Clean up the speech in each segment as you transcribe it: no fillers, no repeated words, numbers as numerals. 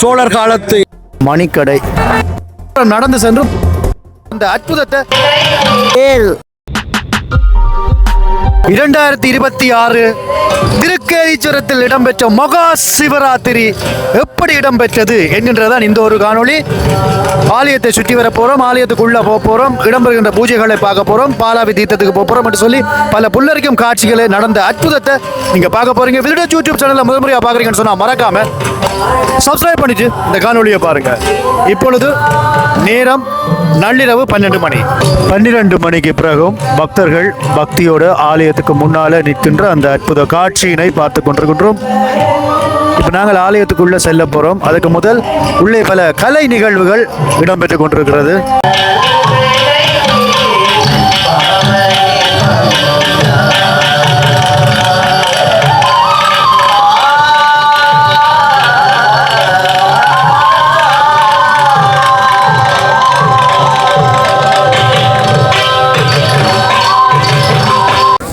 சோழர் காலத்து மணிக்கடை நடந்து சென்று அந்த அற்புதத்தை 2026 திருக்கேதீஸ்வரத்தில் இடம்பெற்ற மகா சிவராத்திரி எப்படி இடம்பெற்றது என்கின்றதான் இந்த ஒரு காணொளி. ஆலயத்தை சுற்றி வர போறோம், ஆலயத்துக்குள்ள போறோம், இடம்பெறுகின்ற பூஜைகளை பார்க்க போறோம், பாலாவி தீர்த்தத்துக்கு போறோம் என்று சொல்லி பல புல்லரிக்கும் காட்சிகளை நடந்த அற்புதத்தை நீங்க பார்க்க போறீங்க. வீடியோ யூடியூப் சேனல்ல முதல் முறையா பாக்குறீங்கன்னு சொன்னா மறக்காம சப்ஸ்கிரைப் பண்ணிட்டு இந்த காணொலியை பாருங்க. இப்பொழுது நேரம் நள்ளிரவு 12 மணிக்கு பிறகும் பக்தர்கள் பக்தியோட ஆலயத்துக்கு முன்னால நிற்கின்ற அந்த அற்புத காட்சியினை பார்த்து கொண்டிருக்கின்றோம். இப்ப நாங்கள் ஆலயத்துக்குள்ள செல்ல போறோம். அதுக்கு முதல் உள்ளே பல கலை நிகழ்வுகள் இடம்பெற்றுக் கொண்டிருக்கிறது.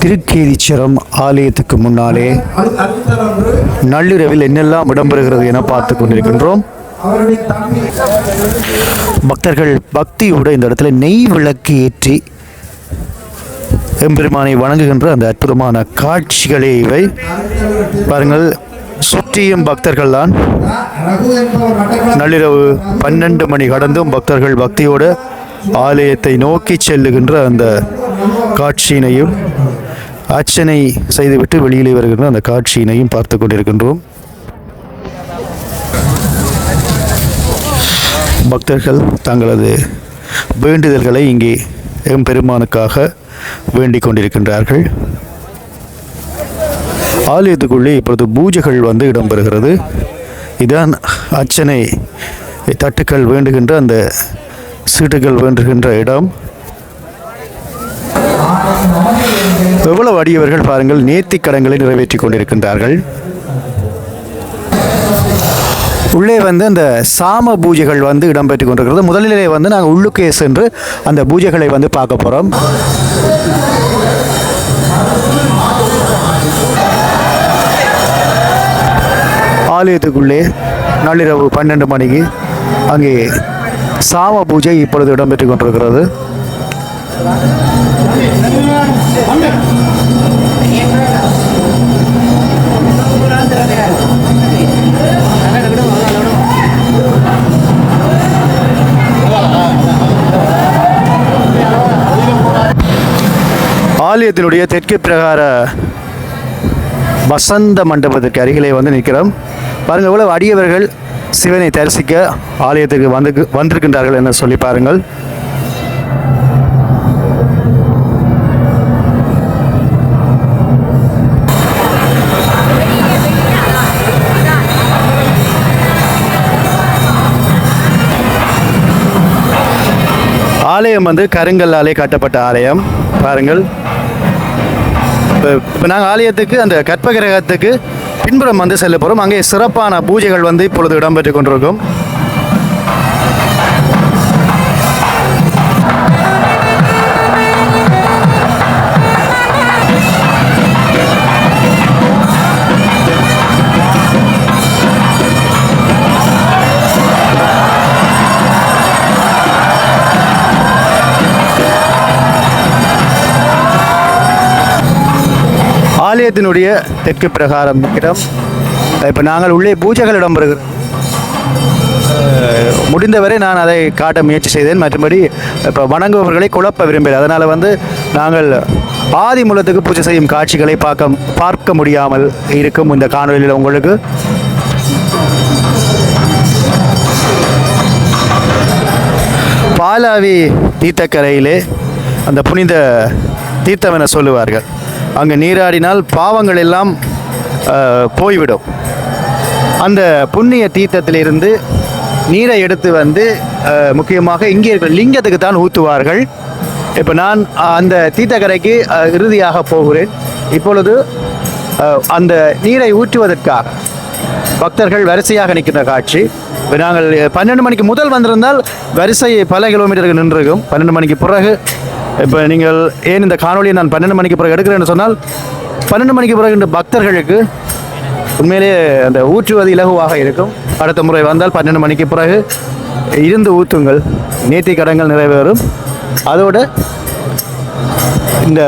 திருக்கேதீஸ்வரம் ஆலயத்துக்கு முன்னாலே நள்ளிரவில் என்னெல்லாம் இடம்பெறுகிறது என பார்த்து கொண்டிருக்கின்றோம். பக்தர்கள் பக்தியோடு இந்த இடத்துல நெய் விளக்கு ஏற்றி எம்பெருமானை வணங்குகின்ற அந்த அற்புதமான காட்சிகளே இவை. பாருங்கள், சுற்றியும் பக்தர்கள் தான். நள்ளிரவு 12 மணி கடந்தும் பக்தர்கள் பக்தியோடு ஆலயத்தை நோக்கி செல்லுகின்ற அந்த காட்சியினையும் அர்ச்சனை செய்துவிட்டு வெளியிலே வருகின்ற அந்த காட்சியினையும் பார்த்து கொண்டிருக்கின்றோம். பக்தர்கள் தங்களது வேண்டுதல்களை இங்கே எம்பெருமானுக்காக வேண்டிக் கொண்டிருக்கின்றார்கள். ஆலயத்துக்குள்ளே இப்பொழுது பூஜைகள் இடம்பெறுகிறது. இதான் அர்ச்சனை தட்டுக்கள் வேண்டுகின்ற அந்த சீட்டுகள் வேண்டுகின்ற இடம். எவ்வளவு அடியவர்கள் பாருங்கள், நேர்த்திக் கடன்களை நிறைவேற்றிக் கொண்டிருக்கின்றார்கள். உள்ளே அந்த சாம பூஜைகள் இடம்பெற்றுக் கொண்டிருக்கிறது. முதலிலே நாங்கள் உள்ளுக்கே சென்று அந்த பூஜைகளை பார்க்க போறோம். ஆலயத்துக்குள்ளே நள்ளிரவு 12 மணிக்கு அங்கே சாம பூஜை இப்பொழுது இடம்பெற்றுக் கொண்டிருக்கிறது. ஆலயத்தினுடைய தெற்கு பிரகார வசந்த மண்டபத்திற்கு அருகிலே நிற்கிறோம். பாருங்கள், எவ்வளவு அடியவர்கள் சிவனை தரிசிக்க ஆலயத்திற்கு வந்திருக்கின்றார்கள் என சொல்லி பாருங்கள். ஆலயம் கருங்கல்லாலே கட்டப்பட்ட ஆலயம். பாருங்கள், இப்போ நாங்கள் ஆலயத்துக்கு அந்த கற்பகிரகத்துக்கு பின்புறம் செல்ல போகிறோம். அங்கே சிறப்பான பூஜைகள் இப்பொழுது இடம்பெற்றுக் கொண்டிருக்கும். ஆலயத்தினுடைய தெற்கு பிரகாரம் இடம். இப்போ நாங்கள் உள்ளே பூஜைகள் இடம்பெறுகிறோம். முடிந்தவரை நான் அதை காட்ட முயற்சி செய்தேன். மற்றபடி இப்போ வணங்குபவர்களை குழப்ப விரும்பல. அதனால் நாங்கள் ஆதி மூலத்துக்கு பூஜை செய்யும் காட்சிகளை பார்க்க முடியாமல் இருக்கும் இந்த காணொலியில் உங்களுக்கு. பாலாவி தீர்த்தக்கரையிலே அந்த புனித தீர்த்தம் என சொல்லுவார்கள். அங்கே நீராடினால் பாவங்கள் எல்லாம் போய்விடும். அந்த புண்ணிய தீர்த்தத்திலிருந்து நீரை எடுத்து முக்கியமாக இங்கே இருக்கிற லிங்கத்துக்கு தான் ஊற்றுவார்கள். இப்போ நான் அந்த தீர்த்தக்கரைக்கு இறுதியாக போகிறேன். இப்பொழுது அந்த நீரை ஊற்றுவதற்காக பக்தர்கள் வரிசையாக நிற்கின்ற காட்சி. இப்போ நாங்கள் 12 மணிக்கு முதல் வந்திருந்தால் வரிசை பல கிலோமீட்டருக்கு நின்றிருக்கும். 12 மணிக்கு பிறகு இப்போ நீங்கள் ஏன் இந்த காணொலியை நான் 12 மணிக்கு பிறகு எடுக்கிறேன்னு சொன்னால் 12 மணிக்கு பிறகு இந்த பக்தர்களுக்கு உண்மையிலேயே அந்த ஊற்றுவது இலகுவாக இருக்கும். அடுத்த முறை வந்தால் 12 மணிக்கு பிறகு இருந்து ஊற்றுங்கள், நேர்த்தி கடன்கள் நிறைவேறும். அதோடு இந்த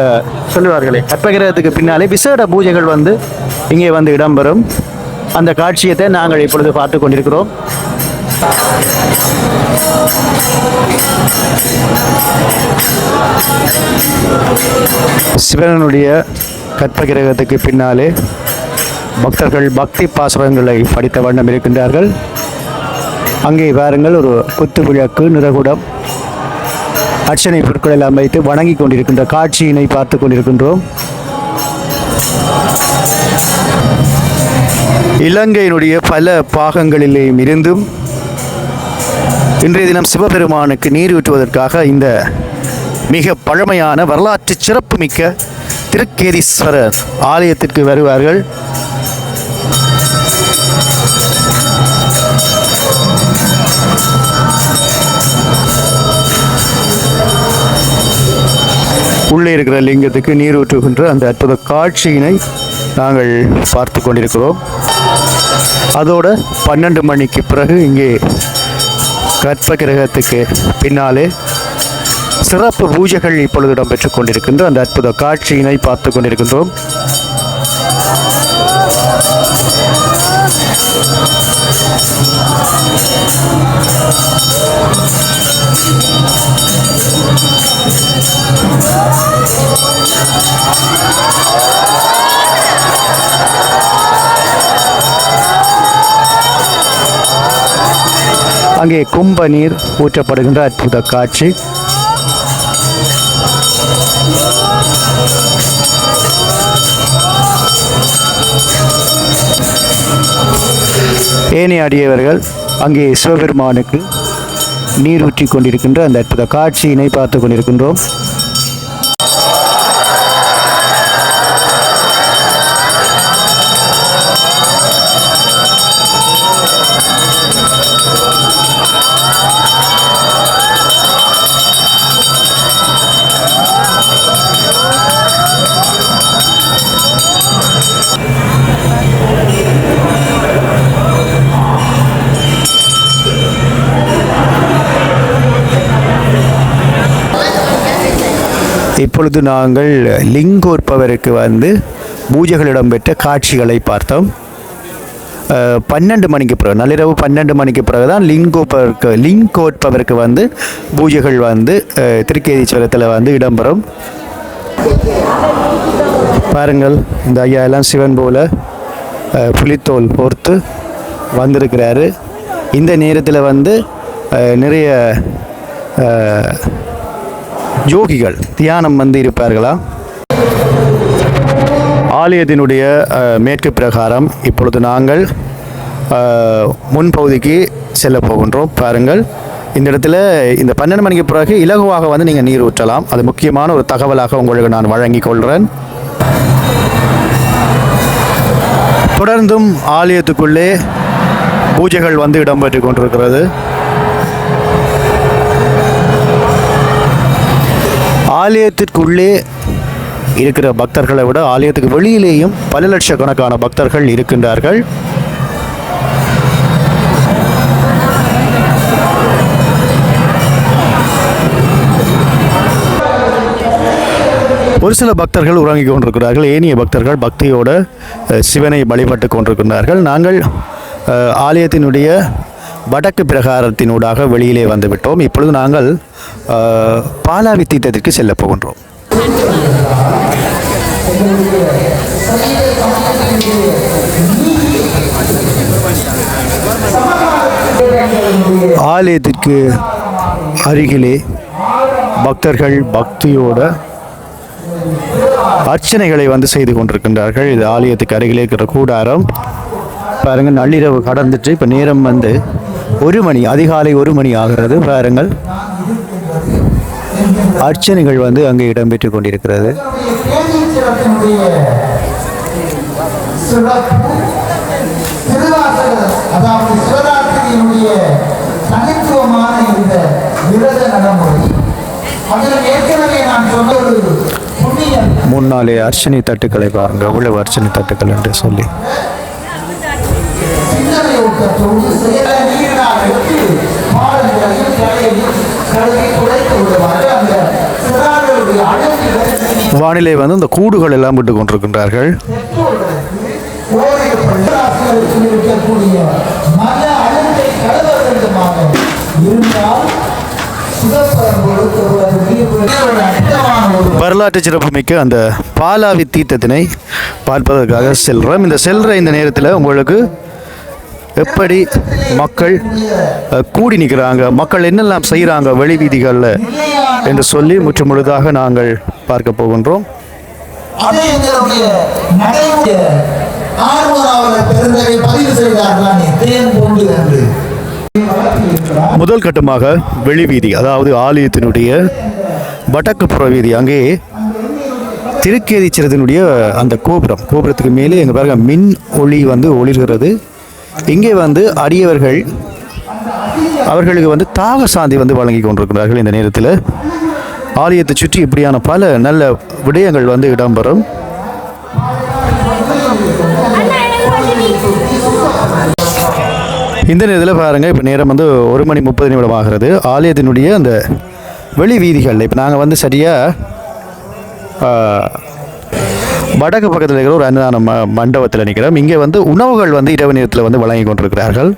சொல்லுவார்களே கற்பகிரகத்துக்கு பின்னாலே விசேட பூஜைகள் வந்து இங்கே வந்து இடம்பெறும். அந்த காட்சியத்தை நாங்கள் இப்பொழுது பார்த்து கொண்டிருக்கிறோம். சிவனுடைய கற்பகிரகத்துக்கு பின்னாலே பக்தர்கள் பக்தி பாசுரங்களை படித்த வண்ணம் இருக்கின்றார்கள். அங்கே பாருங்கள், ஒரு குத்து விளக்கு, நிறகுடம், அர்ச்சனை பொருட்கள் எல்லாம் வைத்து வணங்கி கொண்டிருக்கின்ற காட்சியினை பார்த்து கொண்டிருக்கின்றோம். இலங்கையினுடைய பல பாகங்களிலேயும் இருந்தும் இன்றைய தினம் சிவபெருமானுக்கு நீர் ஊற்றுவதற்காக இந்த மிக பழமையான வரலாற்று சிறப்புமிக்க திருக்கேதீஸ்வரர் ஆலயத்திற்கு வருவார்கள். உள்ளே இருக்கிற லிங்கத்துக்கு நீர் ஊற்றுகின்ற அந்த அற்புத காட்சியினை நாங்கள் பார்த்து கொண்டிருக்கிறோம். அதோடு 12 மணிக்கு பிறகு இங்கே கற்பகிரகத்துக்கு பின்னாலே சிறப்பு பூஜைகள் இப்பொழுது இடம்பெற்றுக் கொண்டிருக்கின்ற அந்த அற்புத காட்சியினை பார்த்து கொண்டிருக்கின்றோம். அங்கே கும்ப நீர் ஊற்றப்படுகின்ற அற்புத காட்சி. ஏனைய அடியவர்கள் அங்கே சிவபெருமானுக்கு நீர் ஊற்றி கொண்டிருக்கின்ற அந்த அற்புத காட்சியினை பார்த்து கொண்டிருக்கின்றோம். இப்பொழுது நாங்கள் லிங்கோற்பவருக்கு வந்து பூஜைகள் இடம்பெற்ற காட்சிகளை பார்த்தோம். 12 மணிக்கு பிறகு, நள்ளிரவு 12 மணிக்கு பிறகு தான் லிங்கோற்பவருக்கு வந்து பூஜைகள் வந்து திருக்கேதீஸ்வரத்தில் வந்து இடம்பெறும். பாருங்கள், இந்த ஐயா எல்லாம் சிவன் போல புலித்தோல் போர்த்து வந்திருக்கிறாரு. இந்த நேரத்தில் வந்து நிறைய யோகிகள் தியானம் வந்து இருப்பார்களா. ஆலயத்தினுடைய மேற்கு பிரகாரம் இப்பொழுது நாங்கள் முன்பகுதிக்கு செல்ல போகின்றோம். பாருங்கள், இந்த இடத்துல இந்த 12 மணிக்கு பிறகு இலகுவாக வந்து நீங்கள் நீர் ஊற்றலாம். அது முக்கியமான ஒரு தகவலாக உங்களுக்கு நான் வழங்கிக் கொள்கிறேன். தொடர்ந்தும் ஆலயத்துக்குள்ளே பூஜைகள் வந்து இடம்பெற்று கொண்டிருக்கிறது. ஆலயத்திற்குள்ளே இருக்கிற பக்தர்களை விட ஆலயத்துக்கு வெளியிலேயும் பல லட்சக்கணக்கான பக்தர்கள் இருக்கின்றார்கள். ஒரு சில பக்தர்கள் உறங்கிக் கொண்டிருக்கிறார்கள். ஏனைய பக்தர்கள் பக்தியோடு சிவனை வழிபட்டு கொண்டிருக்கிறார்கள். நாங்கள் ஆலயத்தினுடைய வடக்கு பிரகாரத்தினூடாக வெளியிலே வந்துவிட்டோம். இப்பொழுது நாங்கள் பாலாவி தீர்த்தத்திற்கு செல்ல போகின்றோம். ஆலயத்திற்கு அருகிலே பக்தர்கள் பக்தியோட அர்ச்சனைகளை வந்து செய்து கொண்டிருக்கின்றார்கள். இது ஆலயத்துக்கு அருகிலே இருக்கிற கூடாரம். பாருங்கள், நள்ளிரவு கடந்துட்டு இப்போ நேரம் வந்து 1 மணி, அதிகாலை 1 மணி ஆகிறது. பாருங்கள், அர்ச்சனைகள் வந்து அங்கே இடம்பெற்று கொண்டிருக்கிறது. முன்னாலே அர்ச்சனை தட்டுக்களை பாருங்கள், அவ்வளவு அர்ச்சனை தட்டுக்கள் என்று சொல்லி வானிலை வந்து இந்த கூடுகள் எல்லாம் விட்டு கொண்டிருக்கின்றார்கள். வரலாற்று சிறப்புமிக்க அந்த பாலாவி தீர்த்தத்தினை பார்ப்பதற்காக செல்றோம். இந்த செல்ற இந்த நேரத்தில் உங்களுக்கு எப்படி மக்கள் கூடி நிற்கிறாங்க, மக்கள் என்னெல்லாம் செய்கிறாங்க வெளி வீதிகளில் என்று சொல்லி முற்றுமுழுதாக நாங்கள் பார்க்க போகின்றோம். முதல் கட்டமாக வெளி வீதி, அதாவது ஆலயத்தினுடைய வடக்கு புற வீதி, அங்கே திருக்கேதீச்சரத்தினுடைய அந்த கோபுரத்துக்கு மேலே எங்கள் பாருங்க மின் ஒளி வந்து ஒளிர்கிறது. இங்கே வந்து அடியவர்கள் அவர்களுக்கு வந்து தாக சாந்தி வந்து வழங்கி கொண்டிருக்கிறார்கள். இந்த நேரத்தில் ஆலயத்தை சுற்றி இப்படியான பல நல்ல விடயங்கள் வந்து இடம்பெறும். இந்த நேரத்தில் பாருங்கள், இப்போ நேரம் வந்து 1:30 ஆகிறது. ஆலயத்தினுடைய அந்த வெளி வீதிகளில் இப்போ நாங்கள் வந்து சரியாக வடக்கு பக்கத்தில் இருக்கிற ஒரு அன்னதான மண்டபத்தில் நிற்கிறோம். இங்கே வந்து உணவுகள் வந்து இரவு நேரத்தில் வந்து வழங்கி கொண்டிருக்கிறார்கள்.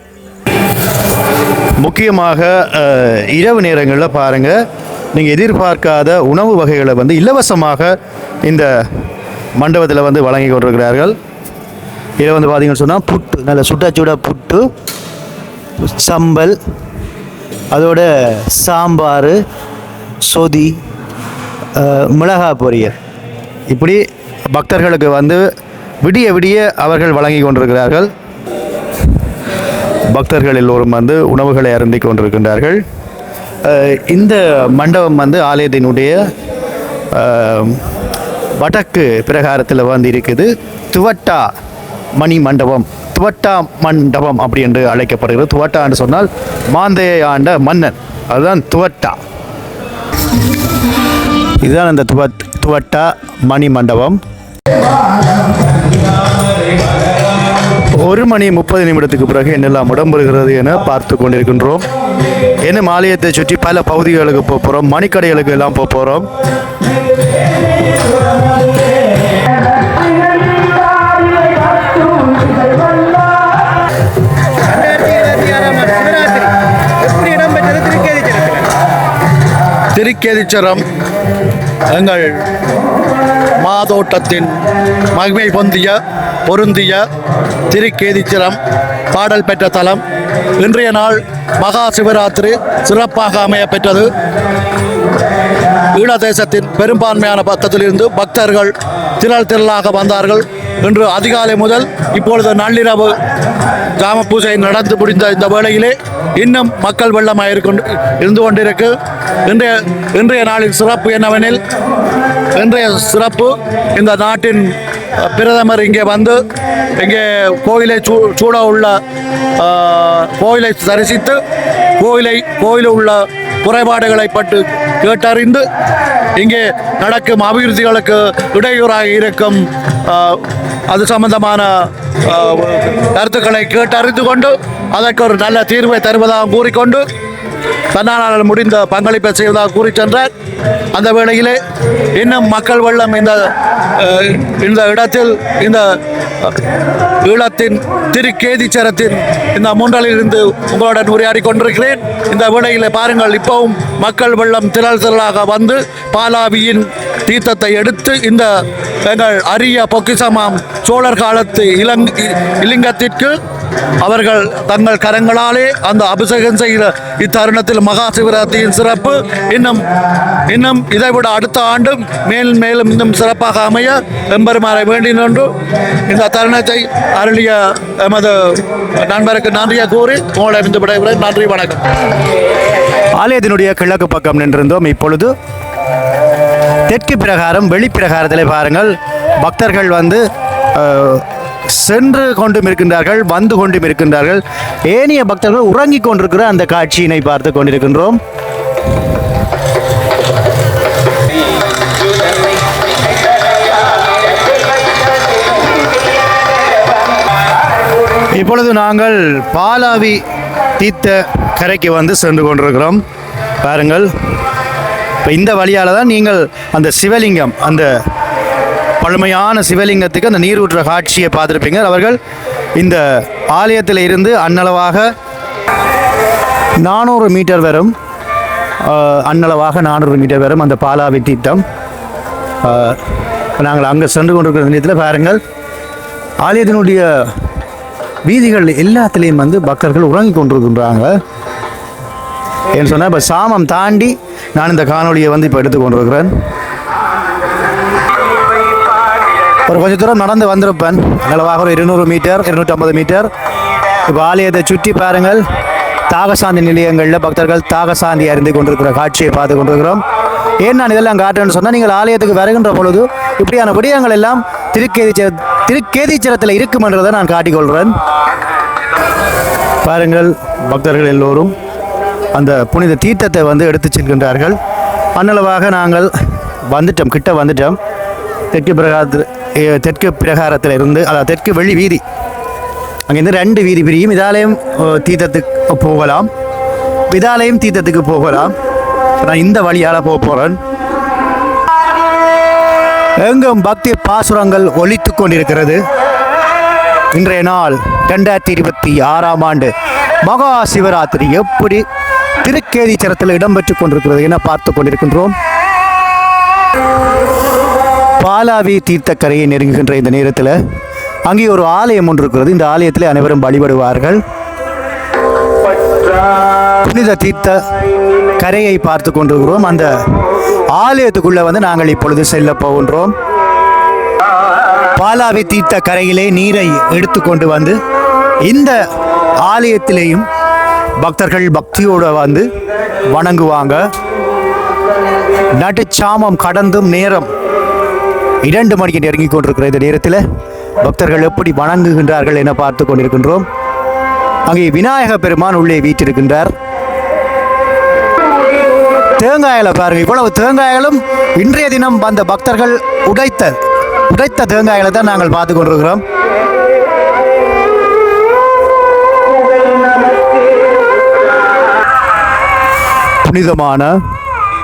முக்கியமாக இரவு நேரங்களில் பாருங்கள், நீங்கள் எதிர்பார்க்காத உணவு வகைகளை வந்து இலவசமாக இந்த மண்டபத்தில் வந்து வழங்கி கொண்டிருக்கிறார்கள். இதில் வந்து பார்த்தீங்கன்னு சொன்னால் புட்டு, நல்ல சுட புட்டு, சம்பல், அதோட சாம்பார், சொதி, மிளகாய் பொரியல், இப்படி பக்தர்களுக்கு வந்து விடிய விடிய அவர்கள் வழங்கி கொண்டிருக்கிறார்கள். பக்தர்கள் எல்லோரும் வந்து உணவுகளை அருந்தி கொண்டிருக்கின்றார்கள். இந்த மண்டபம் வந்து ஆலயத்தினுடைய வடக்கு பிரகாரத்தில் வந்து இருக்குது. துவட்டா மணி மண்டபம், துவட்டா மண்டபம் அப்படி என்று அழைக்கப்படுகிறது. துவட்டா என்று சொன்னால் மாந்தையை ஆண்ட மன்னன், அதுதான் துவட்டா. இதுதான் அந்த துவட்டா மணி மண்டபம். 1:30 பிறகு என்னெல்லாம் இடம்பெறுகிறது என பார்த்து கொண்டிருக்கின்றோம். என்ன ஆலயத்தை சுற்றி பல பகுதிகளுக்கு போகிறோம், மணிக்கடைகளுக்கு எல்லாம் போகிறோம். திருக்கேதீச்சரம் எங்கள் மாதோட்டத்தின் மகிமை பொருந்திய திருக்கேதீச்சரம் பாடல் பெற்ற தலம். இன்றைய நாள் மகா சிவராத்திரி சிறப்பாக அமைய பெற்றது. ஈழதேசத்தின் பெரும்பான்மையான பக்கத்திலிருந்து பக்தர்கள் திரளாக வந்தார்கள். இன்று அதிகாலை முதல் இப்பொழுது நள்ளிரவு ஜாம பூஜை நடந்து முடிந்த இந்த வேளையிலே இன்னும் மக்கள் வெள்ளமாக இருந்து கொண்டிருக்கு. இன்றைய நாளின் சிறப்பு என்னவெனில், இன்றைய சிறப்பு இந்த நாட்டின் பிரதமர் இங்கே வந்து இங்கே கோயிலை சூட உள்ள கோயிலை தரிசித்து கோயிலில் உள்ள குறைபாடுகளை பற்றி கேட்டறிந்து இங்கே நடக்கும் அபிவிருத்திகளுக்கு இடையூறாக இருக்கும் அது சம்பந்தமான கருத்துக்களை கேட்டறிந்து கொண்டு அதற்கு ஒரு நல்ல தீர்வை தருவதாக கூறிக்கொண்டு தன்னால் முடிந்த பங்களிப்பை செய்வதாக கூறி சென்றார். அந்த வேளையிலே இன்னும் மக்கள் வெள்ளம் இந்த இடத்தில் இந்த ஈழத்தின் திருக்கேதீச்சரத்தின் இந்த முன்றலில் இருந்து உங்களுடன் உரையாடி கொண்டிருக்கிறேன். இந்த வேளையில் பாருங்கள், இப்பவும் மக்கள் வெள்ளம் திரளாக வந்து பாலாவியின் தீர்த்தத்தை எடுத்து இந்த எங்கள் அரிய பொக்கிசமாம் சோழர் காலத்து இலிங்கத்திற்கு அவர்கள் தங்கள் கரங்களாலே அந்த அபிஷேகம் செய்கிற இத்தருணத்தில் மகா சிவராத்திரியின் சிறப்பு இன்னும் இதைவிட அடுத்த ஆண்டும் மேலும் இன்னும் சிறப்பாக அமைய எம்பெருமாரை வேண்டி நின்று இந்த தருணத்தை அருளிய எமது நண்பருக்கு நன்றியை கூறி உங்களை இருந்து விடைபெறுகிறேன். நன்றி, வணக்கம். ஆலயத்தினுடைய கிழக்கு பக்கம் நின்றிருந்தோம். இப்பொழுது தெற்கு பிரகாரம் வெளிப்பிரகாரத்தில் பாருங்கள், பக்தர்கள் வந்து சென்று கொண்டும் இருக்கின்றார்கள், வந்து கொண்டும் இருக்கின்றார்கள். ஏனைய பக்தர்கள் உறங்கிக் கொண்டிருக்கிற அந்த காட்சியினை பார்த்து கொண்டிருக்கின்றோம். இப்பொழுது நாங்கள் பாலாவி தீர்த்த கரைக்கு வந்து சென்று கொண்டிருக்கிறோம். பாருங்கள், இப்போ இந்த வழியால் தான் நீங்கள் அந்த சிவலிங்கம், அந்த பழமையான சிவலிங்கத்துக்கு அந்த நீர் ஊற்ற காட்சியை பார்த்துருப்பீங்க. அவர்கள் இந்த ஆலயத்தில் இருந்து அன்னளவாக 400 மீட்டர் வரும், அன்னளவாக 400 மீட்டர் வரும் அந்த பாலாவி தீர்த்தம். நாங்கள் அங்கே சென்று கொண்டிருக்கிற நேரத்தில் பாருங்கள், ஆலயத்தினுடைய வீதிகள் எல்லாத்துலேயும் வந்து பக்தர்கள் உறங்கி கொண்டிருக்கின்றாங்க. ஏன்னு சொன்னால் இப்போ சாமம் தாண்டி நான் இந்த காணொலியை வந்து இப்போ எடுத்துக்கொண்டிருக்கிறேன். ஒரு கொஞ்சம் தூரம் நடந்து வந்திருப்பேன், அளவாக ஒரு 200 மீட்டர் 250 மீட்டர். இப்போ ஆலயத்தை சுற்றி பாருங்கள், தாகசாந்தி நிலையங்களில் பக்தர்கள் தாகசாந்தி அறிந்து கொண்டிருக்கிற காட்சியை பார்த்து கொண்டிருக்கிறோம். ஏன் நான் இதெல்லாம் காட்டுறேன்னு சொன்னால், நீங்கள் ஆலயத்துக்கு வருகின்ற பொழுது இப்படியான விடயங்கள் எல்லாம் திருக்கேதீச்சரத்தில் இருக்கும் என்றதை நான் காட்டிக்கொள்கிறேன். பாருங்கள், பக்தர்கள் எல்லோரும் அந்த புனித தீர்த்தத்தை வந்து எடுத்து செல்கின்றார்கள். அன்னளவாக நாங்கள் வந்துட்டோம், கிட்ட வந்துட்டோம். தெற்கு பிரகாரத்தில் இருந்து, அதாவது தெற்கு வெளி வீதி, அங்கேருந்து 2 வீதி பிரியும். இதாலயம் தீர்த்தத்துக்கு போகலாம், இதாலயம் தீர்த்தத்துக்கு போகலாம். நான் இந்த வழியால் போக போகிறேன். எங்கும் பக்தி பாசுரங்கள் ஒலித்து கொண்டிருக்கிறது. இன்றைய நாள் 2026ஆம் ஆண்டு மகா சிவராத்திரி எப்படி திருக்கேதீச்சரத்தில் இடம்பெற்றுக் கொண்டிருக்கிறது என பார்த்து கொண்டிருக்கின்றோம். பாலாவி தீர்த்தக்கரையை நெருங்குகின்ற இந்த நேரத்தில் அங்கே ஒரு ஆலயம் ஒன்று இருக்கிறது. இந்த ஆலயத்தில் அனைவரும் வழிபடுவார்கள். புனித தீர்த்த கரையை பார்த்து கொண்டிருக்கிறோம். அந்த ஆலயத்துக்குள்ளே வந்து நாங்கள் இப்பொழுது செல்ல போகின்றோம். பாலாவி தீர்த்த கரையிலே நீரை எடுத்துக்கொண்டு வந்து இந்த ஆலயத்திலேயும் பக்தர்கள் பக்தியோடு வந்து வணங்குவாங்க. நடுச்சாமம் கடந்தும் நேரம் 2 மணிக்கு நெருங்கி கொண்டிருக்கிற இந்த நேரத்தில் பக்தர்கள் எப்படி வணங்குகின்றார்கள் என பார்த்து கொண்டிருக்கின்றோம். அங்கே விநாயக பெருமான் உள்ளே வீற்றிருக்கின்றார். தேங்காயில பாருங்க, இவ்வளவு தேங்காய்களும் இன்றைய தினம் வந்த பக்தர்கள் உடைத்த தேங்காய்களை தான் நாங்கள் பார்த்து கொண்டிருக்கிறோம். புனிதமான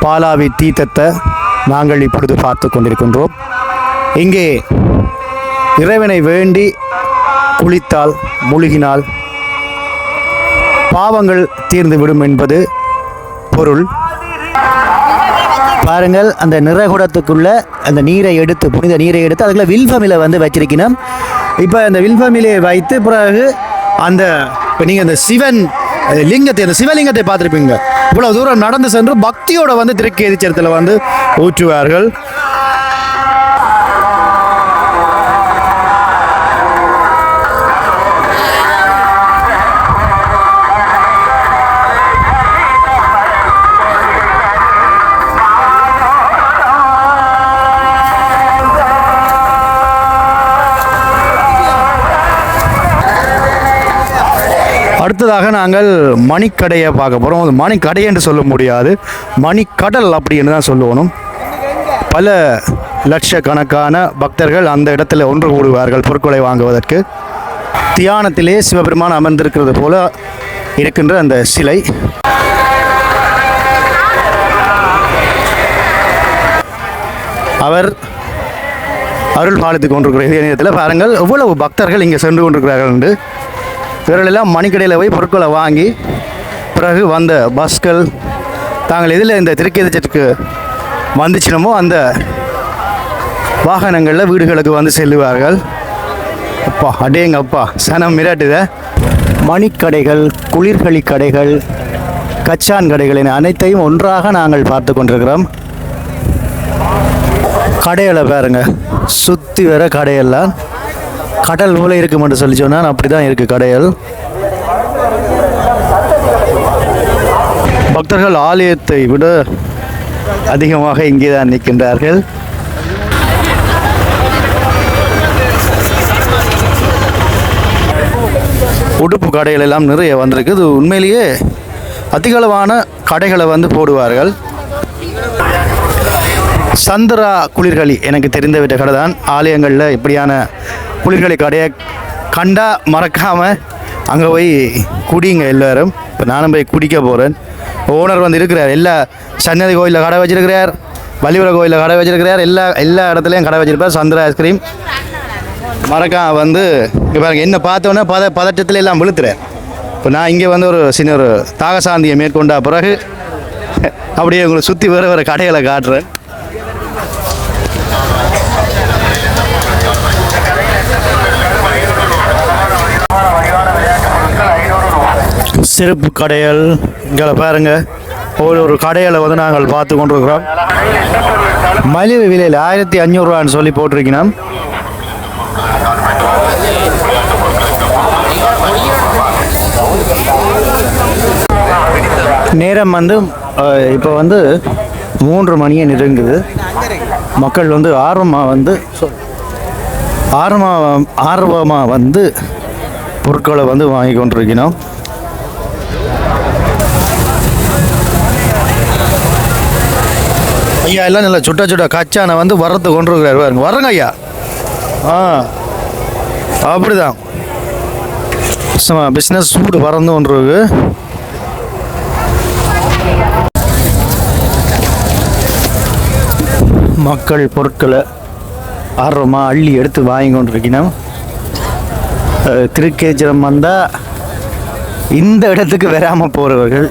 பாலாவி தீர்த்தத்தை நாங்கள் இப்பொழுது பார்த்து கொண்டிருக்கின்றோம். இங்கே இறைவனை வேண்டி குளித்தால், முழுகினால் பாவங்கள் தீர்ந்துவிடும் என்பது பொருள். பாருங்கள், அந்த நிறகுடத்துக்குள்ள அந்த நீரை எடுத்து, புனித நீரை எடுத்து அதுக்குள்ள வில்வமிலை வந்து வச்சிருக்கணும். இப்போ அந்த வில்வமிலையை வைத்து பிறகு அந்த இப்போ நீங்கள் அந்த லிங்கத்தை, அந்த சிவலிங்கத்தை பார்த்துருப்பீங்க. இவ்வளோ தூரம் நடந்து சென்று பக்தியோட வந்து திருக்கேதீச்சரத்தில் வந்து ஊற்றுவார்கள். அடுத்ததாக நாங்கள் மணிக்கடையை பார்க்க போகிறோம். அது மணிக்கடை என்று சொல்ல முடியாது, மணிக்கடல் அப்படின்னு தான் சொல்லணும். பல லட்சக்கணக்கான பக்தர்கள் அந்த இடத்துல ஒன்று கூடுவார்கள் பொருட்களை வாங்குவதற்கு. தியானத்திலே சிவபெருமான் அமர்ந்திருக்கிறது போல இருக்கின்ற அந்த சிலை. அவர் அருள் பாலித்து கொண்டிருக்கிற இதே நேரத்தில் பாருங்கள், எவ்வளவு பக்தர்கள் இங்கே சென்று கொண்டிருக்கிறார்கள் என்று. இவர்களெல்லாம் மணிக்கடையில் போய் பொருட்களை வாங்கி பிறகு வந்த பஸ்கள் தாங்கள் எதில் இந்த திருக்கேதீச்சரத்துக்கு வந்துச்சினமோ அந்த வாகனங்களில் வீடுகளுக்கு வந்து செல்லுவார்கள். அப்பா அடேங்க அப்பா, சனம் மிராட்டுத. மணிக்கடைகள், குளிர்களி கடைகள், கச்சான் கடைகள் என அனைத்தையும் ஒன்றாக நாங்கள் பார்த்து கொண்டிருக்கிறோம். கடைகளை பாருங்க, சுற்றி வர கடையெல்லாம் கடல் போல இருக்கும் என்று சொல்லி சொன்னால் அப்படி தான் இருக்குது கடைகள். பக்தர்கள் ஆலயத்தை விட அதிகமாக இங்கே தான் நிற்கின்றார்கள். உடுப்பு கடைகள் எல்லாம் நிறைய வந்திருக்கு. இது உண்மையிலேயே அதிகளவான கடைகளை வந்து போடுவார்கள். சந்திரா குளிர்களி எனக்கு தெரிந்த விட்ட கடை தான். ஆலயங்களில் இப்படியான குளிர்களை கடையை கண்டா மறக்காமல் அங்கே போய் குடிங்க எல்லோரும். இப்போ நானும் போய் குடிக்க போகிறேன். ஓனர் வந்து இருக்கிறார், எல்லா சன்னதி கோயிலில் கடை வச்சிருக்கிறார், வள்ளியூர கோயிலில் கடை வச்சிருக்கிறார், எல்லா இடத்துலையும் கடை வச்சிருப்பார். சந்திரா ஐஸ்கிரீம் மறக்காம வந்து இங்கே பாருங்க, என்ன பார்த்தோன்னே பதட்டத்தில் எல்லாம் விழுத்துறேன். இப்போ நான் இங்கே வந்து ஒரு சின்ன ஒரு தாகசாந்தியை மேற்கொண்ட பிறகு அப்படியே உங்களை சுற்றி வேறு கடைகளை காட்டுறேன். செருப்பு கடைகள் இங்கே பாருங்கள், ஒரு கடைகளை வந்து நாங்கள் பார்த்து கொண்டிருக்கிறோம். மலிவு விலையில் 1500 ரூபான்னு சொல்லி போட்டிருக்கணும். நேரம் வந்து இப்போ வந்து 3 மணியை நெருங்குது. மக்கள் வந்து ஆர்வமாக வந்து பொருட்களை வந்து வாங்கி கொண்டிருக்கணும். ஐயா எல்லாம் நல்லா சுட்ட கச்சானை வந்து வரத்து கொண்டு இருக்கிறார் பாருங்க. வரங்க ஐயா. அப்படிதான் பிஸ்னஸ் சூடு பறந்து கொண்டு இருக்கு. மக்கள் பொருட்களை ஆர்வமாக அள்ளி எடுத்து வாங்கி கொண்டிருக்கணும். திருக்கேஜரம் வந்தால் இந்த இடத்துக்கு வராமல் போகிறவர்கள்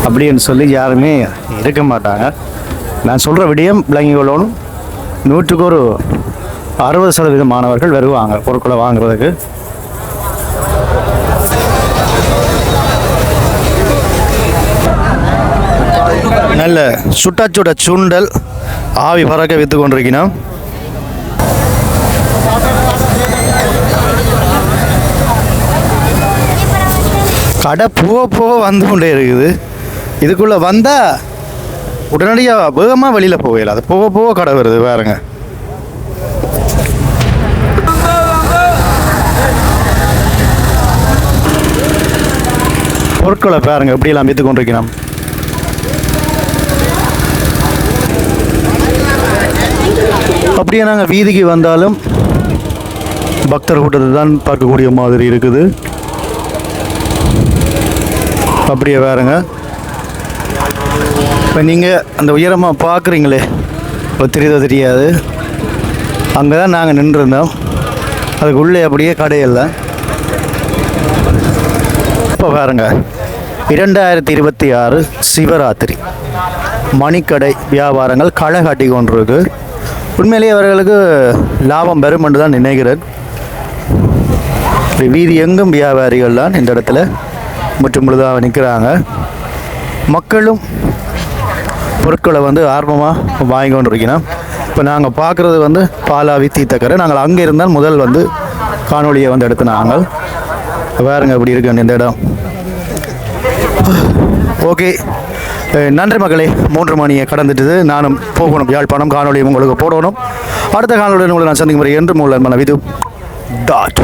அப்படின்னு சொல்லி யாருமே இருக்க மாட்டாங்க. நான் சொல்கிற விடயம் விளங்கிகளோடும் 100க்கு ஒரு 60% மாணவர்கள் வருவாங்க பொருட்களை வாங்குறதுக்கு. நல்ல சுட்டாச்சுட சுண்டல் ஆவி பறக்க விற்று கொண்டிருக்கணும். கடை போக வந்து கொண்டே இருக்குது. இதுக்குள்ளே வந்தால் உடனடியாக வேகமாக வெளியில் போகல, அது போக கடை வருது பாருங்க. பொருட்களை பாருங்க எப்படியெல்லாம் விற்று கொண்டிருக்கணும். அப்படியே நாங்கள் வீதிக்கு வந்தாலும் பக்தர் கூட்டத்தை தான் பார்க்கக்கூடிய மாதிரி இருக்குது. அப்படியே பாருங்க. இப்போ நீங்கள் அந்த உயரமாக பார்க்குறீங்களே, இப்போ தெரியாது, அங்கே தான் நாங்கள் நின்றுருந்தோம். அதுக்குள்ளே அப்படியே கடையெல்லாம். இப்போ பாருங்க, 2026 சிவராத்திரி மணிக்கடை வியாபாரங்கள் களை காட்டி கொண்டிருக்கு. உண்மையிலேயே அவர்களுக்கு லாபம் பெறும் என்று தான் நினைக்கிறேன். வீதி எங்கும் வியாபாரிகள் தான் இந்த இடத்துல முற்றும் முழுதாக நிற்கிறாங்க. மக்களும் பொருட்களை வந்து ஆர்வமாக வாங்கி கொண்டிருக்கணும். இப்போ நாங்கள் பார்க்குறது வந்து பாலாவி தீத்தக்கரை. நாங்கள் அங்கே இருந்தால் முதல் வந்து காணொலியை வந்து எடுத்து நாங்கள் வேறுங்க இப்படி இருக்கு இந்த இடம். ஓகே, நன்றி மக்களே. 3 மணியை கடந்துட்டு நானும் போகணும் யாழ்ப்பாணம். காணொலியை உங்களுக்கு போடணும். அடுத்த காணொலியில் உங்களை நான் சந்திக்கும் முறை என்று மூலம் விது டாட்